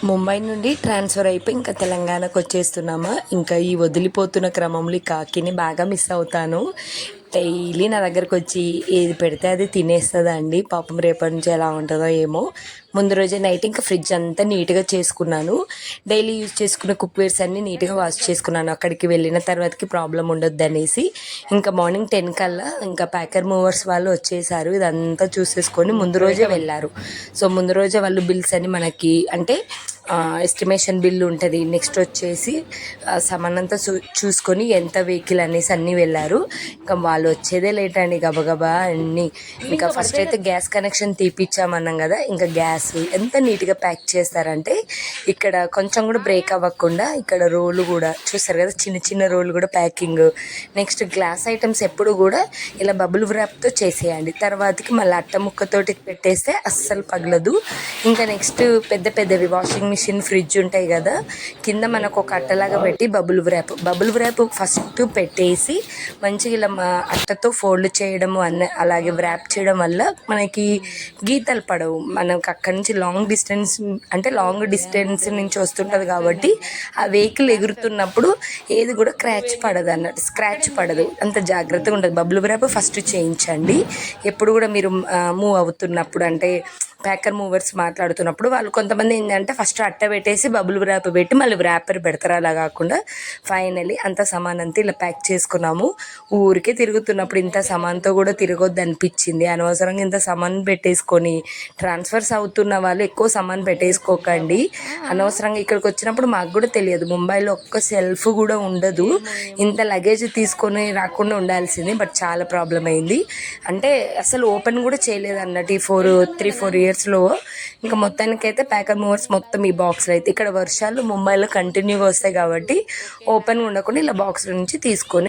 ముంబై నుండి ట్రాన్స్ఫర్ అయిపోయి ఇంకా తెలంగాణకు వచ్చేస్తున్నామా. ఇంకా ఈ వదిలిపోతున్న క్రమంలో ఈ కాకిని బాగా మిస్ అవుతాను. డైలీ నా దగ్గరకు వచ్చి ఏది పెడితే అది తినేస్తుందండి. పాపం రేపటి నుంచి ఎలా ఉంటుందో ఏమో. ముందు రోజే నైట్ ఇంకా ఫ్రిడ్జ్ అంతా నీట్గా చేసుకున్నాను. డైలీ యూజ్ చేసుకున్న కుక్వేర్స్ అన్నీ నీట్గా వాష్ చేసుకున్నాను. అక్కడికి వెళ్ళిన తర్వాతకి ప్రాబ్లం ఉండొద్దు అనేసి ఇంకా మార్నింగ్ 10 కల్లా ఇంకా ప్యాకర్ మూవర్స్ వాళ్ళు వచ్చేసారు. ఇదంతా చూసేసుకొని ముందు రోజే వెళ్ళారు. సో ముందు రోజే వాళ్ళు బిల్స్ అని మనకి అంటే ఎస్టిమేషన్ బిల్లు ఉంటుంది. నెక్స్ట్ వచ్చేసి సామాన్ అంతా చూసుకొని ఎంత వెహికల్ అనేసి అన్నీ వెళ్ళారు. ఇంకా వాళ్ళు వచ్చేదే లేట్ అండి, గబగబా అన్నీ. ఇంకా ఫస్ట్ అయితే గ్యాస్ కనెక్షన్ తీపిచ్చామన్నాం కదా, ఇంకా గ్యాస్ ఎంత నీట్గా ప్యాక్ చేస్తారంటే ఇక్కడ కొంచెం కూడా బ్రేక్ అవ్వకుండా ఇక్కడ రోలు కూడా చూస్తారు కదా, చిన్న చిన్న రోలు కూడా ప్యాకింగ్. నెక్స్ట్ గ్లాస్ ఐటమ్స్ ఎప్పుడు కూడా ఇలా బబుల్ వ్రాప్తో చేసేయండి. తర్వాతకి మళ్ళీ అట్ట ముక్కతోటి పెట్టేస్తే అస్సలు పగలదు. ఇంకా నెక్స్ట్ పెద్ద పెద్దవి వాషింగ్ మిషన్, ఫ్రిడ్జ్ ఉంటాయి కదా, కింద మనకు ఒక అట్టలాగా పెట్టి బబుల్ వ్రాప్ ఫస్ట్ పెట్టేసి మంచిగా ఇలా అట్టతో ఫోల్డ్ చేయడము అలాగే వ్రాప్ చేయడం వల్ల మనకి గీతలు పడవు. మనకు అక్కడి నుంచి లాంగ్ డిస్టెన్స్ నుంచి వస్తుంటుంది కాబట్టి ఆ వెహికల్ ఎగురుతున్నప్పుడు ఏది కూడా స్క్రాచ్ పడదు. అంత జాగ్రత్తగా ఉంటుంది. బబుల్ వ్రాప్ ఫస్ట్ చేయించండి ఎప్పుడు కూడా మీరు మూవ్ అవుతున్నప్పుడు. అంటే ప్యాకర్ మూవర్స్ మాట్లాడుతున్నప్పుడు వాళ్ళు కొంతమంది ఏంటంటే ఫస్ట్ అట్ట పెట్టేసి బబుల్ వ్రాప్ పెట్టి మళ్ళీ వ్రాపర్ పెడతారు. అలా కాకుండా ఫైనలీ అంత సామాన్ అంతా ఇలా ప్యాక్ చేసుకున్నాము. ఊరికే తిరుగుతున్నప్పుడు ఇంత సామాన్తో కూడా తిరగొద్దు అనిపించింది. అనవసరంగా ఇంత సామాన్ పెట్టేసుకొని ట్రాన్స్ఫర్స్ అవుతున్న వాళ్ళు ఎక్కువ సామాన్ పెట్టేసుకోకండి. అనవసరంగా ఇక్కడికి వచ్చినప్పుడు మాకు కూడా తెలియదు, ముంబైలో ఒక్క సెల్ఫ్ కూడా ఉండదు. ఇంత లగేజ్ తీసుకొని రాకుండా ఉండాల్సింది. బట్ చాలా ప్రాబ్లం అయింది. అంటే అసలు ఓపెన్ కూడా చేయలేదు అన్నట్టు ఈ 3-4 ఇయర్స్లో. ఇంకా మొత్తానికైతే ప్యాకర్ మూవర్స్ మొత్తం ఈ బాక్స్లో అయితే ఇక్కడ వర్షాలు ముంబైలో కంటిన్యూగా వస్తాయి కాబట్టి ఓపెన్ ఉండకుండా ఇలా బాక్స్లో నుంచి తీసుకొని